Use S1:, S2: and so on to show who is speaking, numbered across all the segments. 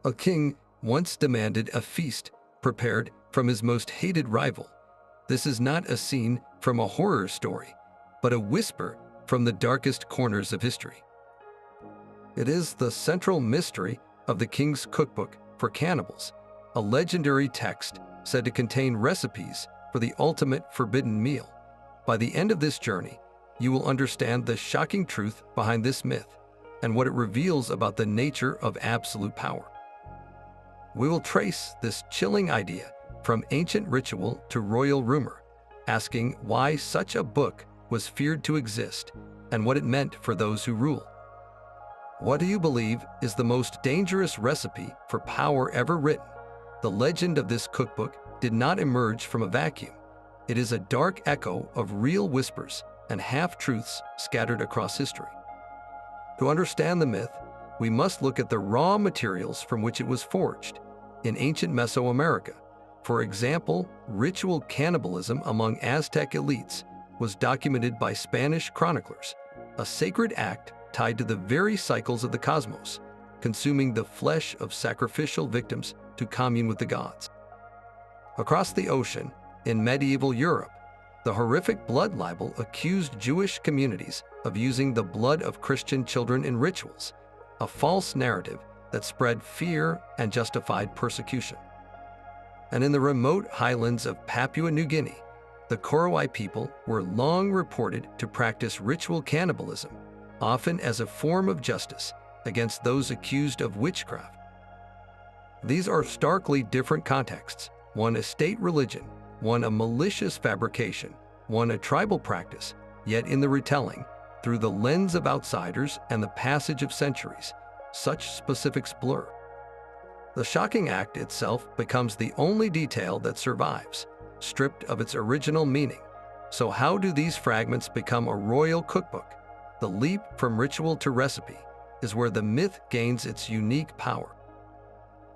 S1: A king once demanded a feast prepared from his most hated rival. This is not a scene from a horror story, but a whisper from the darkest corners of history. It is the central mystery of the King's Cookbook for Cannibals, a legendary text said to contain recipes for the ultimate forbidden meal. By the end of this journey, you will understand the shocking truth behind this myth and what it reveals about the nature of absolute power. We will trace this chilling idea from ancient ritual to royal rumor, asking why such a book was feared to exist and what it meant for those who rule. What do you believe is the most dangerous recipe for power ever written? The legend of this cookbook did not emerge from a vacuum. It is a dark echo of real whispers and half-truths scattered across history. To understand the myth, we must look at the raw materials from which it was forged. In ancient Mesoamerica, for example, ritual cannibalism among Aztec elites was documented by Spanish chroniclers, a sacred act tied to the very cycles of the cosmos, consuming the flesh of sacrificial victims to commune with the gods. Across the ocean, in medieval Europe, the horrific blood libel accused Jewish communities of using the blood of Christian children in rituals, a false narrative that spread fear and justified persecution. And in the remote highlands of Papua New Guinea, the Korowai people were long reported to practice ritual cannibalism, often as a form of justice against those accused of witchcraft. These are starkly different contexts, one a state religion, one a malicious fabrication, one a tribal practice, yet in the retelling, through the lens of outsiders and the passage of centuries, such specifics blur. The shocking act itself becomes the only detail that survives, stripped of its original meaning. So how do these fragments become a royal cookbook? The leap from ritual to recipe is where the myth gains its unique power.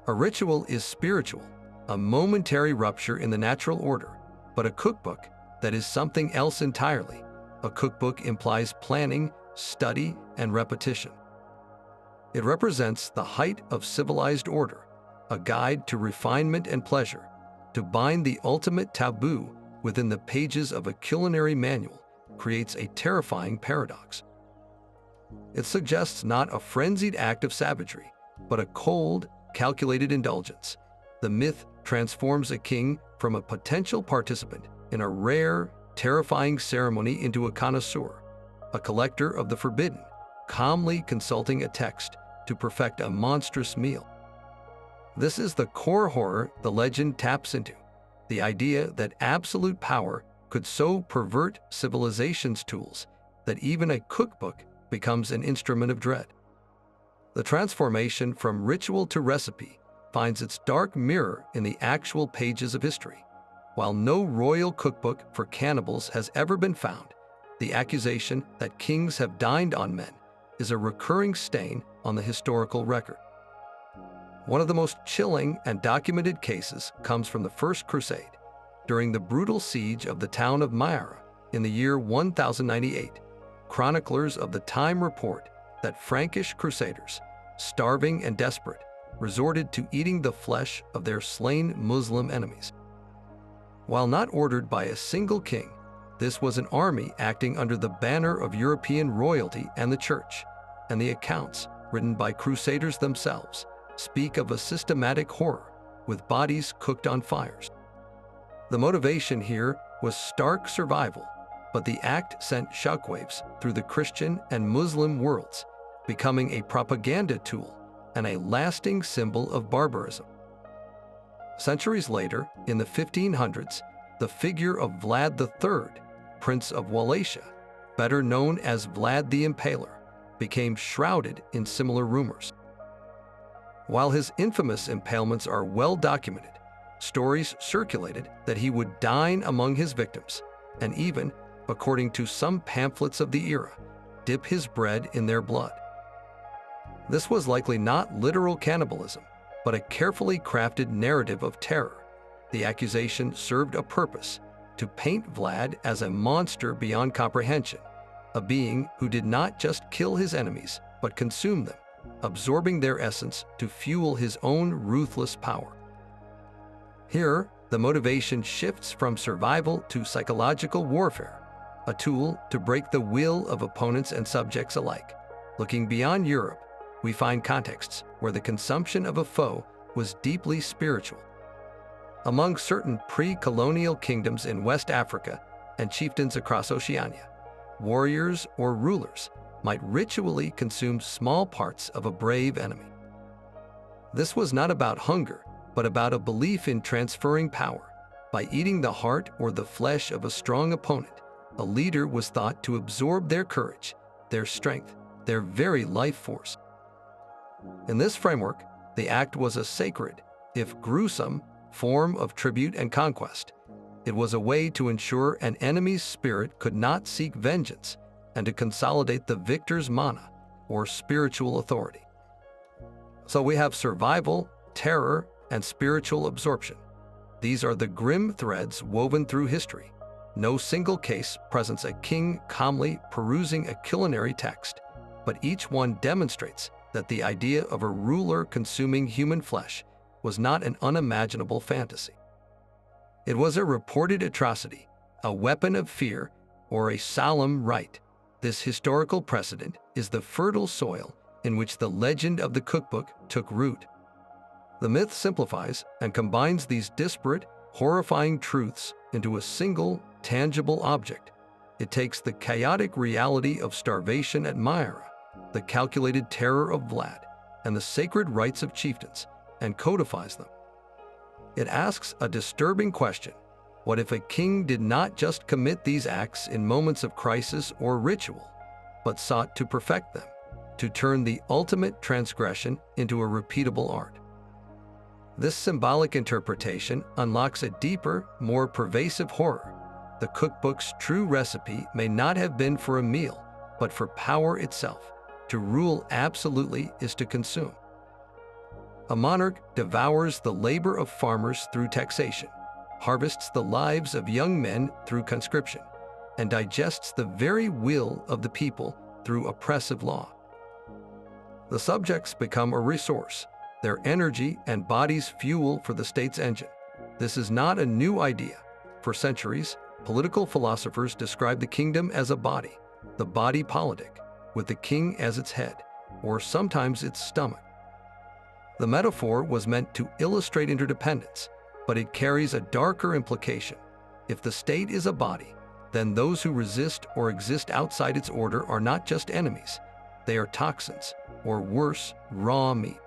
S1: A ritual is spiritual, a momentary rupture in the natural order, but a cookbook, that is something else entirely. A cookbook implies planning, study, and repetition. It represents the height of civilized order, a guide to refinement and pleasure. To bind the ultimate taboo within the pages of a culinary manual creates a terrifying paradox. It suggests not a frenzied act of savagery, but a cold, calculated indulgence. The myth transforms a king from a potential participant in a rare, terrifying ceremony into a connoisseur, a collector of the forbidden, calmly consulting a text to perfect a monstrous meal. This is the core horror the legend taps into, the idea that absolute power could so pervert civilization's tools that even a cookbook becomes an instrument of dread. The transformation from ritual to recipe finds its dark mirror in the actual pages of history. While no royal cookbook for cannibals has ever been found, the accusation that kings have dined on men is a recurring stain on the historical record. One of the most chilling and documented cases comes from the First Crusade. During the brutal siege of the town of Myra in the year 1098, chroniclers of the time report that Frankish crusaders, starving and desperate, resorted to eating the flesh of their slain Muslim enemies. While not ordered by a single king, this was an army acting under the banner of European royalty and the church, and the accounts, written by crusaders themselves, speak of a systematic horror, with bodies cooked on fires. The motivation here was stark survival, but the act sent shockwaves through the Christian and Muslim worlds, becoming a propaganda tool and a lasting symbol of barbarism. Centuries later, in the 1500s, the figure of Vlad III, Prince of Wallachia, better known as Vlad the Impaler, became shrouded in similar rumors. While his infamous impalements are well documented, stories circulated that he would dine among his victims and even, according to some pamphlets of the era, dip his bread in their blood. This was likely not literal cannibalism, but a carefully crafted narrative of terror. The accusation served a purpose: to paint Vlad as a monster beyond comprehension, a being who did not just kill his enemies, but consume them, absorbing their essence to fuel his own ruthless power. Here, the motivation shifts from survival to psychological warfare, a tool to break the will of opponents and subjects alike. Looking beyond Europe, we find contexts where the consumption of a foe was deeply spiritual. Among certain pre-colonial kingdoms in West Africa and chieftains across Oceania, warriors or rulers might ritually consume small parts of a brave enemy. This was not about hunger, but about a belief in transferring power. By eating the heart or the flesh of a strong opponent, a leader was thought to absorb their courage, their strength, their very life force. In this framework, the act was a sacred, if gruesome, form of tribute and conquest. It was a way to ensure an enemy's spirit could not seek vengeance and to consolidate the victor's mana, or spiritual authority. So we have survival, terror, and spiritual absorption. These are the grim threads woven through history. No single case presents a king calmly perusing a culinary text, but each one demonstrates that the idea of a ruler consuming human flesh was not an unimaginable fantasy. It was a reported atrocity, a weapon of fear, or a solemn rite. This historical precedent is the fertile soil in which the legend of the cookbook took root. The myth simplifies and combines these disparate, horrifying truths into a single, tangible object. It takes the chaotic reality of starvation at Myra, the calculated terror of Vlad, and the sacred rites of chieftains, and codifies them. It asks a disturbing question: what if a king did not just commit these acts in moments of crisis or ritual, but sought to perfect them, to turn the ultimate transgression into a repeatable art? This symbolic interpretation unlocks a deeper, more pervasive horror. The cookbook's true recipe may not have been for a meal, but for power itself. To rule absolutely is to consume. A monarch devours the labor of farmers through taxation, harvests the lives of young men through conscription, and digests the very will of the people through oppressive law. The subjects become a resource, their energy and bodies fuel for the state's engine. This is not a new idea. For centuries, political philosophers described the kingdom as a body, the body politic, with the king as its head, or sometimes its stomach. The metaphor was meant to illustrate interdependence, but it carries a darker implication. If the state is a body, then those who resist or exist outside its order are not just enemies, they are toxins, or worse, raw meat.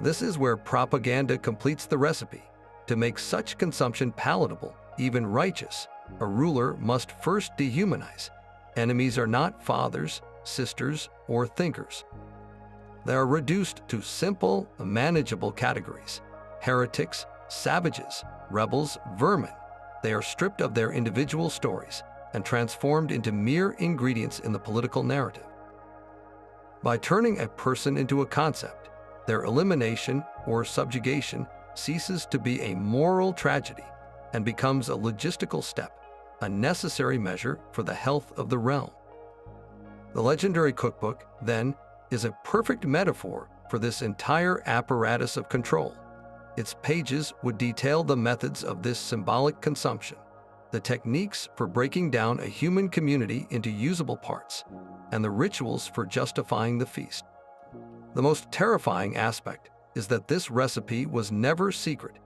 S1: This is where propaganda completes the recipe. To make such consumption palatable, even righteous, a ruler must first dehumanize. Enemies are not fathers, sisters, or thinkers. They are reduced to simple, manageable categories: heretics, savages, rebels, vermin. They are stripped of their individual stories and transformed into mere ingredients in the political narrative. By turning a person into a concept, their elimination or subjugation ceases to be a moral tragedy and becomes a logistical step, a necessary measure for the health of the realm. The legendary cookbook, then, is a perfect metaphor for this entire apparatus of control. Its pages would detail the methods of this symbolic consumption, the techniques for breaking down a human community into usable parts, and the rituals for justifying the feast. The most terrifying aspect is that this recipe was never secret.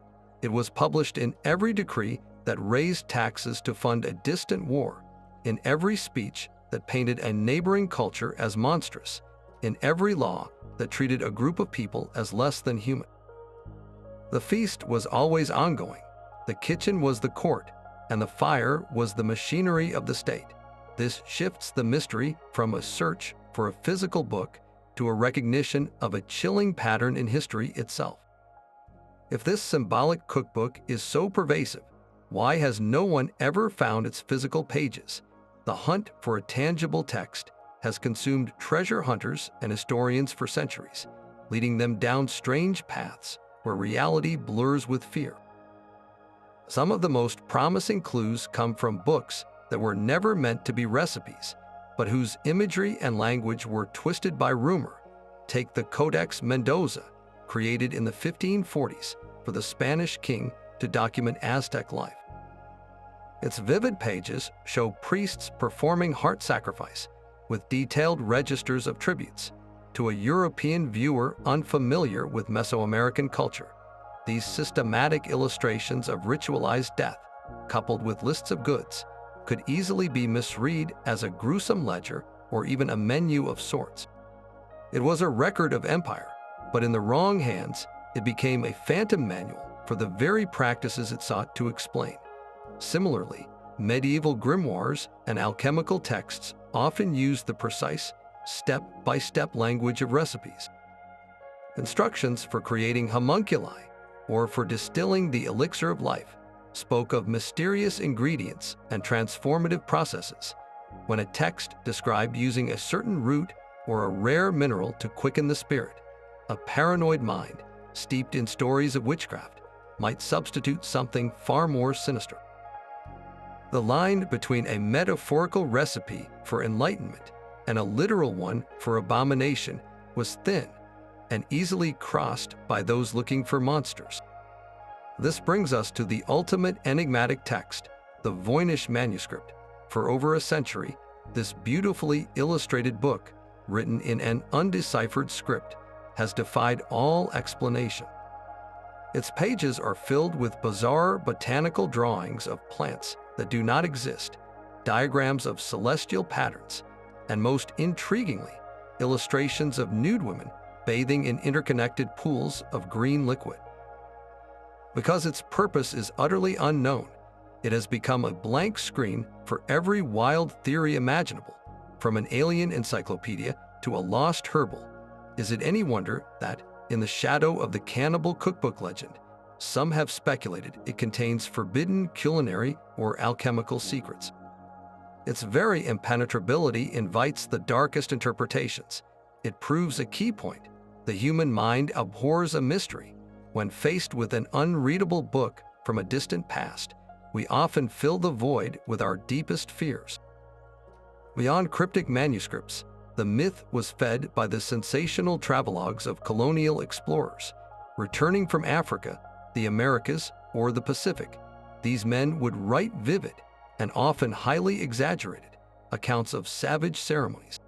S1: It was published in every decree that raised taxes to fund a distant war, in every speech that painted a neighboring culture as monstrous, in every law that treated a group of people as less than human. The feast was always ongoing. The kitchen was the court, and the fire was the machinery of the state. This shifts the mystery from a search for a physical book to a recognition of a chilling pattern in history itself. If this symbolic cookbook is so pervasive, why has no one ever found its physical pages? The hunt for a tangible text has consumed treasure hunters and historians for centuries, leading them down strange paths where reality blurs with fear. Some of the most promising clues come from books that were never meant to be recipes, but whose imagery and language were twisted by rumor. Take the Codex Mendoza, created in the 1540s for the Spanish king to document Aztec life. Its vivid pages show priests performing heart sacrifice with detailed registers of tributes. To a European viewer unfamiliar with Mesoamerican culture, these systematic illustrations of ritualized death, coupled with lists of goods, could easily be misread as a gruesome ledger or even a menu of sorts. It was a record of empire, but in the wrong hands, it became a phantom manual for the very practices it sought to explain. Similarly, medieval grimoires and alchemical texts often used the precise, step-by-step language of recipes. Instructions for creating homunculi or for distilling the elixir of life spoke of mysterious ingredients and transformative processes, when a text described using a certain root or a rare mineral to quicken the spirit. A paranoid mind, steeped in stories of witchcraft, might substitute something far more sinister. The line between a metaphorical recipe for enlightenment and a literal one for abomination was thin and easily crossed by those looking for monsters. This brings us to the ultimate enigmatic text, the Voynich manuscript. For over a century, this beautifully illustrated book, written in an undeciphered script, has defied all explanation. Its pages are filled with bizarre botanical drawings of plants that do not exist, diagrams of celestial patterns, and most intriguingly, illustrations of nude women bathing in interconnected pools of green liquid. Because its purpose is utterly unknown, it has become a blank screen for every wild theory imaginable, from an alien encyclopedia to a lost herbal. Is it any wonder that, in the shadow of the cannibal cookbook legend, some have speculated it contains forbidden culinary or alchemical secrets? Its very impenetrability invites the darkest interpretations. It proves a key point: the human mind abhors a mystery. When faced with an unreadable book from a distant past, we often fill the void with our deepest fears. Beyond cryptic manuscripts, the myth was fed by the sensational travelogues of colonial explorers. Returning from Africa, the Americas, or the Pacific, these men would write vivid and often highly exaggerated accounts of savage ceremonies.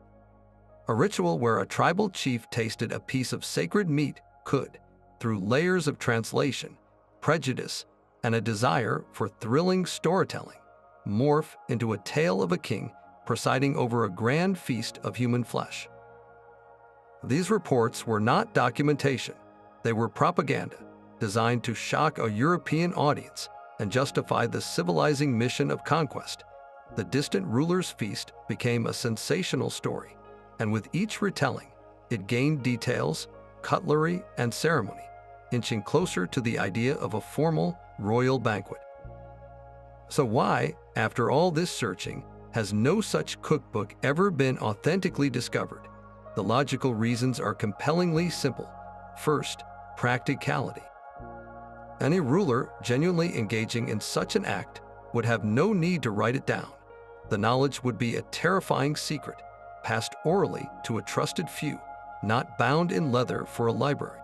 S1: A ritual where a tribal chief tasted a piece of sacred meat could, through layers of translation, prejudice, and a desire for thrilling storytelling, morph into a tale of a king presiding over a grand feast of human flesh. These reports were not documentation, they were propaganda, designed to shock a European audience and justify the civilizing mission of conquest. The distant ruler's feast became a sensational story, and with each retelling, it gained details, cutlery, and ceremony, inching closer to the idea of a formal royal banquet. So why, after all this searching, has no such cookbook ever been authentically discovered? The logical reasons are compellingly simple. First, practicality. Any ruler genuinely engaging in such an act would have no need to write it down. The knowledge would be a terrifying secret, passed orally to a trusted few, not bound in leather for a library.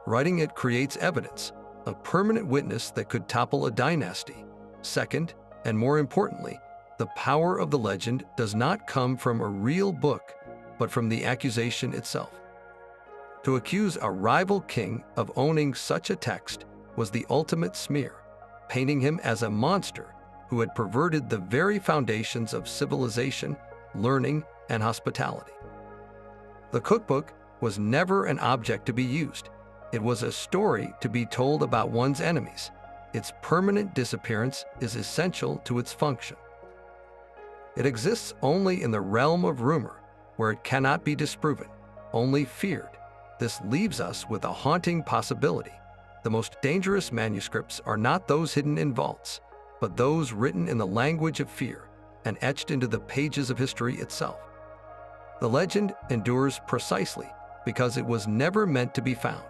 S1: Writing it creates evidence, a permanent witness that could topple a dynasty. Second, and more importantly, the power of the legend does not come from a real book, but from the accusation itself. To accuse a rival king of owning such a text was the ultimate smear, painting him as a monster who had perverted the very foundations of civilization, learning, and hospitality. The cookbook was never an object to be used. It was a story to be told about one's enemies. Its permanent disappearance is essential to its function. It exists only in the realm of rumor, where it cannot be disproven, only feared. This leaves us with a haunting possibility. The most dangerous manuscripts are not those hidden in vaults, but those written in the language of fear and etched into the pages of history itself. The legend endures precisely because it was never meant to be found.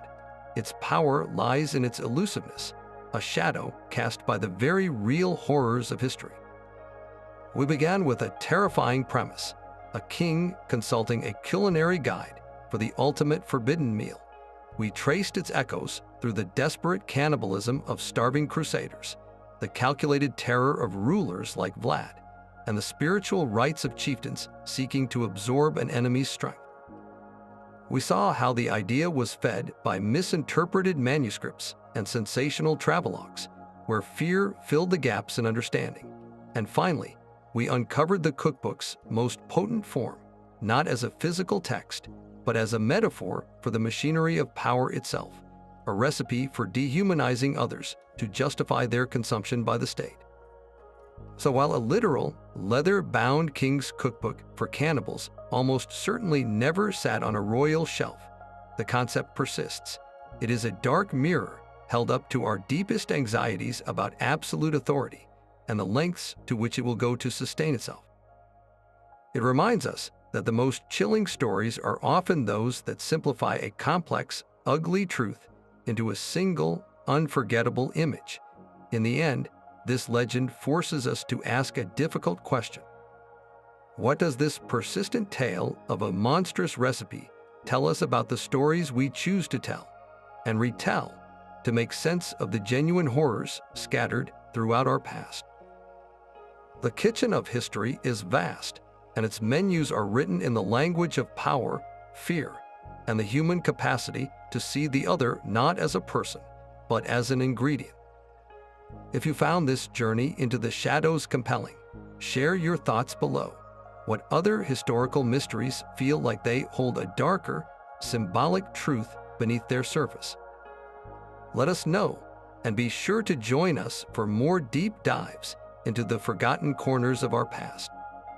S1: Its power lies in its elusiveness, a shadow cast by the very real horrors of history. We began with a terrifying premise: a king consulting a culinary guide for the ultimate forbidden meal. We traced its echoes through the desperate cannibalism of starving crusaders, the calculated terror of rulers like Vlad, and the spiritual rites of chieftains seeking to absorb an enemy's strength. We saw how the idea was fed by misinterpreted manuscripts and sensational travelogues, where fear filled the gaps in understanding. And finally, we uncovered the cookbook's most potent form, not as a physical text, but as a metaphor for the machinery of power itself, a recipe for dehumanizing others to justify their consumption by the state. So while a literal, leather-bound king's cookbook for cannibals almost certainly never sat on a royal shelf, the concept persists. It is a dark mirror held up to our deepest anxieties about absolute authority and the lengths to which it will go to sustain itself. It reminds us that the most chilling stories are often those that simplify a complex, ugly truth into a single, unforgettable image. In the end, this legend forces us to ask a difficult question. What does this persistent tale of a monstrous recipe tell us about the stories we choose to tell and retell to make sense of the genuine horrors scattered throughout our past? The kitchen of history is vast, and its menus are written in the language of power, fear, and the human capacity to see the other not as a person, but as an ingredient. If you found this journey into the shadows compelling, share your thoughts below. What other historical mysteries feel like they hold a darker, symbolic truth beneath their surface? Let us know, and be sure to join us for more deep dives into the forgotten corners of our past.